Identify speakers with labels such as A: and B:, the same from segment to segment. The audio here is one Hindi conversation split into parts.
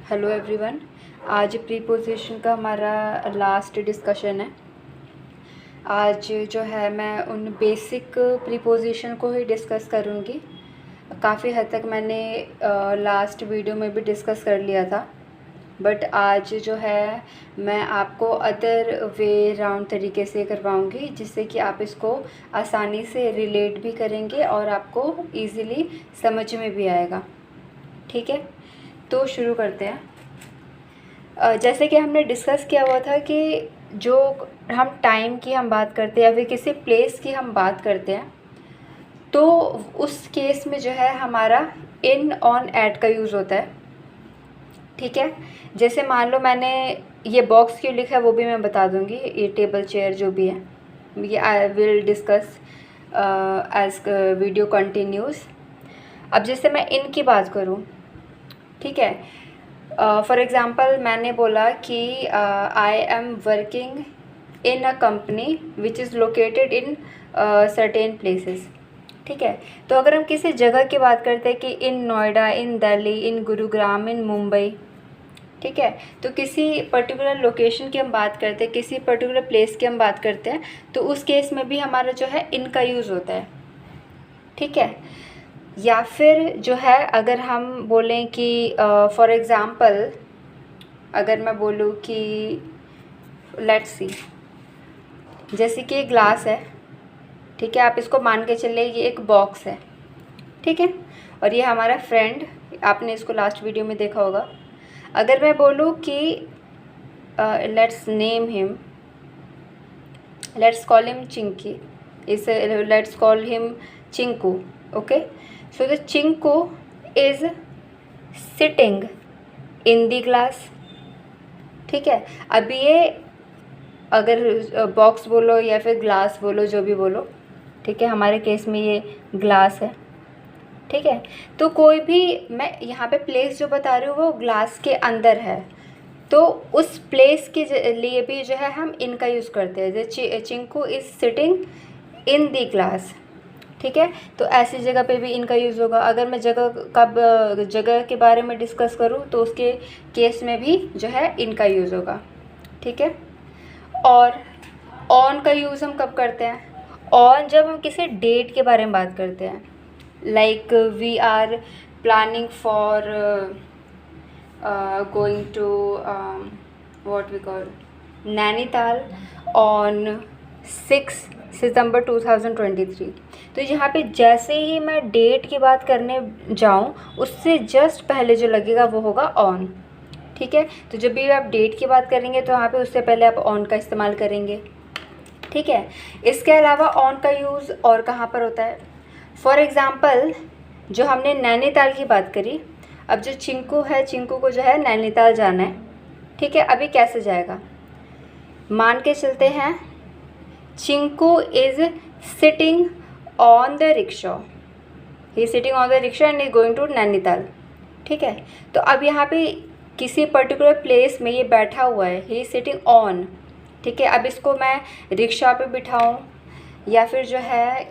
A: Hello everyone. आज प्रीपोजिशन का हमारा लास्ट डिस्कशन है। आज जो है मैं उन बेसिक प्रीपोजिशन को ही डिस्कस करूँगी। काफ़ी हद तक मैंने लास्ट वीडियो में भी डिस्कस कर लिया था, बट आज जो है मैं आपको अदर वे राउंड तरीके से करवाऊँगी, जिससे कि आप इसको आसानी से रिलेट भी करेंगे और आपको इजीली समझ में भी आएगा। ठीक है, तो शुरू करते हैं। जैसे कि हमने डिस्कस किया हुआ था कि जो हम टाइम की हम बात करते हैं या फिर किसी प्लेस की हम बात करते हैं, तो उस केस में जो है हमारा इन, ऑन, एट का यूज़ होता है। ठीक है, जैसे मान लो मैंने ये बॉक्स क्यों लिखा है वो भी मैं बता दूंगी। ये टेबल चेयर जो भी है, ये I will discuss as video continues. अब जैसे मैं इन की बात करूँ, ठीक है, फॉर एग्ज़ाम्पल मैंने बोला कि I am working in a company which is located in certain places. ठीक है, तो अगर हम किसी जगह की बात करते हैं कि इन नोएडा, इन दिल्ली, इन गुरुग्राम, इन मुंबई, ठीक है, तो किसी पर्टिकुलर लोकेशन की हम बात करते हैं, किसी पर्टिकुलर प्लेस की हम बात करते हैं, तो उस केस में भी हमारा जो है इन का यूज़ होता है। ठीक है, या फिर जो है अगर हम बोलें कि फॉर एग्ज़ाम्पल अगर मैं बोलूँ कि लेट्स सी, जैसे कि एक ग्लास है, ठीक है, आप इसको मान के चलिए ये एक बॉक्स है, ठीक है, और ये हमारा फ्रेंड, आपने इसको लास्ट वीडियो में देखा होगा। अगर मैं बोलूँ कि let's name him, let's call him Chinki, इसे let's call him Chinku. Okay, so the chinku is sitting in the glass। ठीक है, अब ये अगर बॉक्स बोलो या फिर ग्लास बोलो, जो भी बोलो, ठीक है, हमारे केस में ये ग्लास है। ठीक है, तो कोई भी मैं यहाँ पे प्लेस जो बता रही हूँ वो ग्लास के अंदर है, तो उस प्लेस के लिए भी जो है हम इनका यूज़ करते हैं। जैसे Chinku is sitting in the glass. ठीक है, तो ऐसी जगह पे भी इनका यूज़ होगा। अगर मैं जगह के बारे में डिस्कस करूँ तो उसके केस में भी जो है इनका यूज़ होगा। ठीक है, और ऑन का यूज़ हम कब करते हैं? ऑन जब हम किसी डेट के बारे में बात करते हैं, like we are planning for going to what we call Nainital on 6 September 2023। तो यहाँ पे जैसे ही मैं डेट की बात करने जाऊँ, उससे जस्ट पहले जो लगेगा वो होगा ऑन। ठीक है, तो जब भी आप डेट की बात करेंगे तो यहाँ पे उससे पहले आप ऑन का इस्तेमाल करेंगे। ठीक है, इसके अलावा ऑन का यूज़ और कहाँ पर होता है? फॉर एग्ज़ाम्पल जो हमने नैनीताल की बात करी, अब जो चिंकू है, चिंकू को जो है नैनीताल जाना है। ठीक है, अभी कैसे जाएगा? मान के चलते हैं Chinku is sitting on the rickshaw, he sitting on the rickshaw and is going to Nainital. ठीक है, तो अब यहाँ पे किसी पर्टिकुलर प्लेस में ये बैठा हुआ है, ही सिटिंग ऑन। ठीक है, अब इसको मैं रिक्शा पे बिठाऊँ या फिर जो है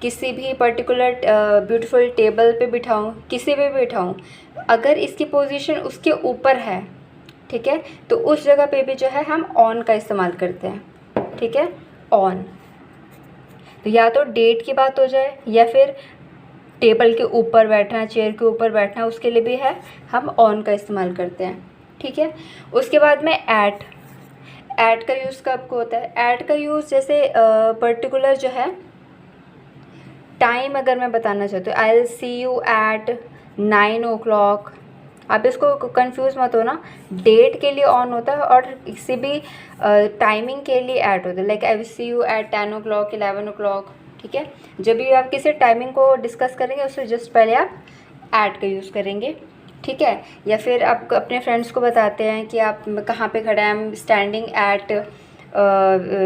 A: किसी भी पर्टिकुलर ब्यूटीफुल टेबल पे बिठाऊँ, किसी पे भी बिठाऊँ, अगर इसकी पोजीशन उसके ऊपर है, ठीक है, तो उस जगह पे भी जो है हम ऑन का इस्तेमाल करते हैं। ठीक है, ऑन, तो या तो डेट की बात हो जाए या फिर टेबल के ऊपर बैठना, चेयर के ऊपर बैठना, उसके लिए भी है हम ऑन का इस्तेमाल करते हैं। ठीक है, उसके बाद में ऐट का यूज़ कब होता है? ऐट का यूज़ जैसे पर्टिकुलर जो है टाइम अगर मैं बताना चाहती हूँ, I will see you at 9 o'clock। आप इसको कंफ्यूज मत होना, डेट के लिए ऑन होता है और किसी भी टाइमिंग के लिए ऐट होता है, like I will see you at 10 o'clock, 11 o'clock। ठीक है, जब भी आप किसी टाइमिंग को डिस्कस करेंगे उससे जस्ट पहले आप ऐट का यूज़ करेंगे। ठीक है, या फिर आप अपने फ्रेंड्स को बताते हैं कि आप कहाँ पे खड़े हैं, I am standing at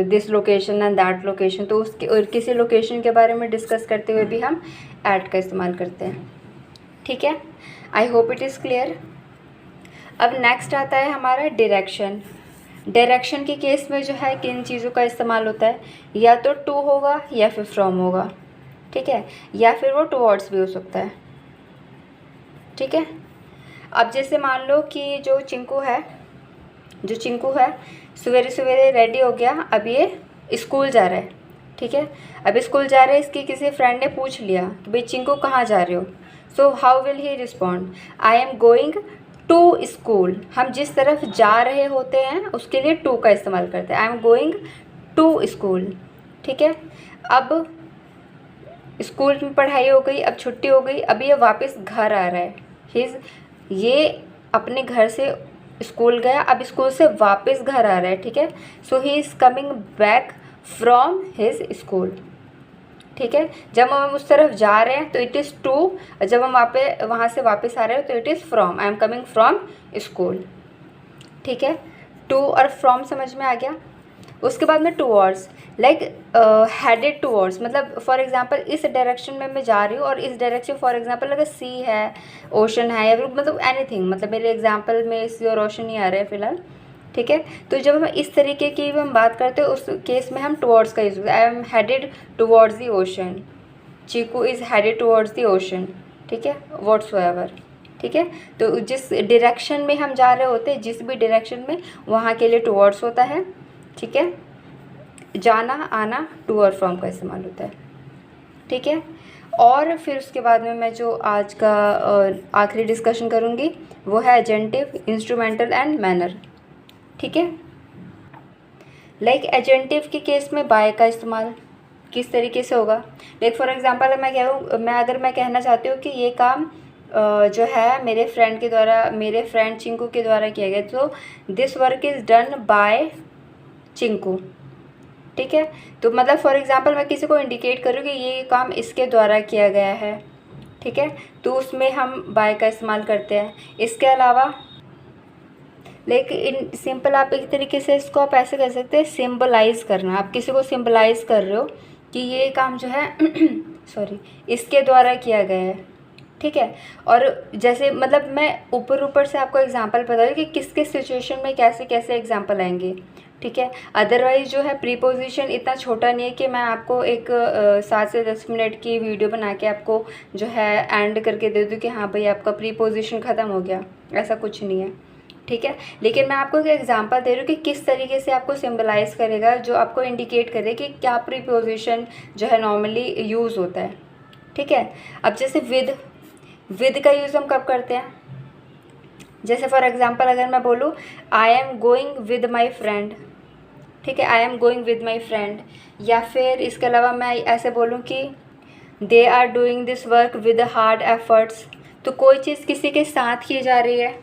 A: this location and that location, तो उसके और किसी लोकेशन के बारे में डिस्कस करते हुए भी हम ऐट का इस्तेमाल करते हैं। ठीक है, I hope it is clear. अब नेक्स्ट आता है हमारा डायरेक्शन। डायरेक्शन के केस में जो है किन चीज़ों का इस्तेमाल होता है? या तो टू होगा या फिर फ्रॉम होगा। ठीक है, या फिर वो टुवर्ड्स भी हो सकता है। ठीक है, अब जैसे मान लो कि जो चिंकू है सवेरे सवेरे रेडी हो गया, अब ये स्कूल जा रहा है, ठीक है। अब स्कूल जा रहे हैं, इसकी किसी फ्रेंड ने पूछ लिया कि भाई चिंकू कहाँ जा रहे हो, so how will he respond, I am going to school. हम जिस तरफ जा रहे होते हैं उसके लिए टू का इस्तेमाल करते हैं, I am going to school, ठीक है। अब स्कूल में पढ़ाई हो गई, अब छुट्टी हो गई, अब ये वापस घर आ रहा है, ये अपने घर से स्कूल गया, अब स्कूल से वापस घर आ रहा है, ठीक है। So he is coming back from his school, ठीक है। जब हम उस तरफ जा रहे हैं तो इट इज़ टू, जब हम वहाँ से वापस आ रहे हैं तो it is from, I am coming from school, ठीक है। टू और फ्रॉम समझ में आ गया। उसके बाद में टूवर्ड्स, लाइक हेडेड टूवर्ड्स, मतलब फॉर एग्जांपल इस डायरेक्शन में मैं जा रही हूँ और इस डायरेक्शन फॉर एग्जांपल अगर सी है, ओशन है, या फिर मतलब एनीथिंग, मतलब मेरे एग्जांपल में सी और ओशन ही आ रहे हैं फ़िलहाल, ठीक है। तो जब हम इस तरीके की हम बात करते हैं उस केस में हम टूवर्ड्स का यूज़ करते हैं। I am headed towards the ocean, Chiku is headed towards the ocean, ठीक है, व्हाट्सएवर, ठीक है। तो जिस डायरेक्शन में हम जा रहे होते हैं, जिस भी डायरेक्शन में, वहाँ के लिए टूवर्ड्स होता है, ठीक है। जाना आना टू और फ्रॉम का इस्तेमाल होता है, ठीक है। और फिर उसके बाद में मैं जो आज का आखिरी डिस्कशन करूँगी वो है एजेंटिव, इंस्ट्रूमेंटल एंड मैनर, ठीक है। लाइक एजेंटिव के केस में बाय का इस्तेमाल किस तरीके से होगा। लाइक फॉर एग्जांपल अगर मैं कहना चाहती हूँ कि ये काम जो है मेरे फ्रेंड चिंकू के द्वारा किया गया, तो this work is done by Chinku, ठीक है। तो मतलब फॉर एग्जांपल मैं किसी को इंडिकेट करूँ कि ये काम इसके द्वारा किया गया है, ठीक है, तो उसमें हम बाय का इस्तेमाल करते हैं। इसके अलावा लेकिन सिंपल आप एक तरीके से इसको आप ऐसे कर सकते हैं, सिंबलाइज़ करना, आप किसी को सिंबलाइज़ कर रहे हो कि ये काम जो है सॉरी इसके द्वारा किया गया है, ठीक है। और जैसे मतलब मैं ऊपर से आपको एग्जांपल बता दूँ कि किस किस सिचुएशन में कैसे कैसे एग्जांपल आएंगे, ठीक है। अदरवाइज़ जो है प्रीपोजिशन इतना छोटा नहीं है कि मैं आपको एक 7 से 10 मिनट की वीडियो बना के आपको जो है एंड करके दे दूँ कि हाँ भाई आपका प्रीपोजिशन ख़त्म हो गया, ऐसा कुछ नहीं है, ठीक है। लेकिन मैं आपको एक एग्जांपल दे रही हूँ कि किस तरीके से आपको सिंबलाइज़ करेगा, जो आपको इंडिकेट करे कि क्या प्रीपोजिशन जो है नॉर्मली यूज़ होता है, ठीक है। अब जैसे विद का यूज़ हम कब करते हैं, जैसे फॉर एग्जांपल अगर मैं बोलूँ I am going with my friend, ठीक है, I am going with my friend, या फिर इसके अलावा मैं ऐसे बोलूँ कि they are doing this work with hard efforts, तो कोई चीज़ किसी के साथ की जा रही है,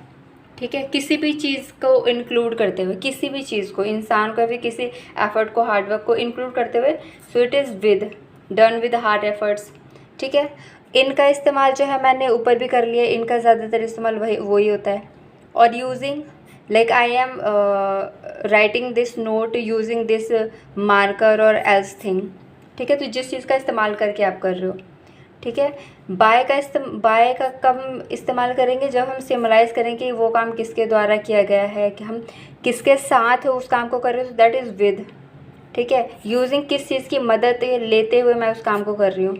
A: ठीक है, किसी भी चीज़ को इंक्लूड करते हुए, किसी भी चीज़ को, इंसान को, फिर किसी एफर्ट को, हार्डवर्क को इंक्लूड करते हुए, so it is with, done with hard efforts, ठीक है। इनका इस्तेमाल जो है मैंने ऊपर भी कर लिया, इनका ज़्यादातर इस्तेमाल वही होता है। और using, like I am writing this note using this marker और एल्स थिंग, ठीक है। तो जिस चीज़ का इस्तेमाल करके आप कर रहे हो, ठीक है। बाय का कब इस्तेमाल करेंगे, जब हम सिम्बलाइज़ करेंगे कि वो काम किसके द्वारा किया गया है, कि हम किसके साथ उस काम को कर रहे हो, दैट इज़ विद, ठीक है। यूजिंग किस चीज़ की मदद लेते हुए मैं उस काम को कर रही हूँ,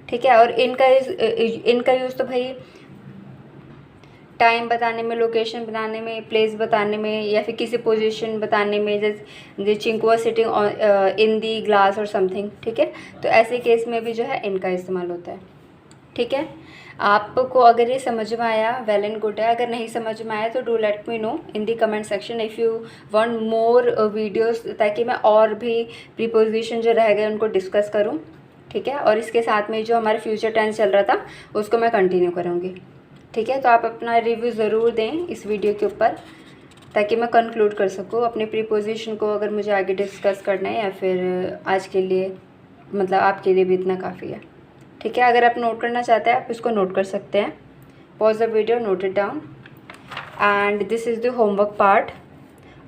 A: ठीक है। और इनका यूज़ तो भाई टाइम बताने में, लोकेशन बताने में, प्लेस बताने में, या फिर किसी पोजीशन बताने में, जैसे Chinku sitting in the glass और समथिंग, ठीक है। तो ऐसे केस में भी जो है इनका इस्तेमाल होता है, ठीक है। आपको अगर ये समझ में आया वेल एंड गुड है, अगर नहीं समझ में आया तो do let me know in the comment section if you want more videos, ताकि मैं और भी प्रीपोजिशन जो रह गए उनको डिस्कस करूं, ठीक है। और इसके साथ में जो हमारे फ्यूचर टेंस चल रहा था उसको मैं कंटिन्यू करूँगी, ठीक है। तो आप अपना रिव्यू ज़रूर दें इस वीडियो के ऊपर, ताकि मैं कंक्लूड कर सकूँ अपने प्रीपोजिशन को, अगर मुझे आगे डिस्कस करना है, या फिर आज के लिए मतलब आपके लिए भी इतना काफ़ी है, ठीक है। अगर आप नोट करना चाहते हैं आप इसको नोट कर सकते हैं, pause the video, note it down, and this is the homework part.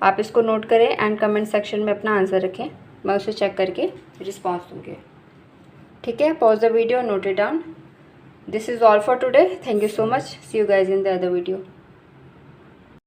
A: आप इसको नोट करें एंड कमेंट सेक्शन में अपना आंसर रखें, मैं उसे चेक करके रिस्पॉन्स दूँगी, ठीक है। Pause the video, note it down. This is all for today. Thank you so much. See you guys in the other video.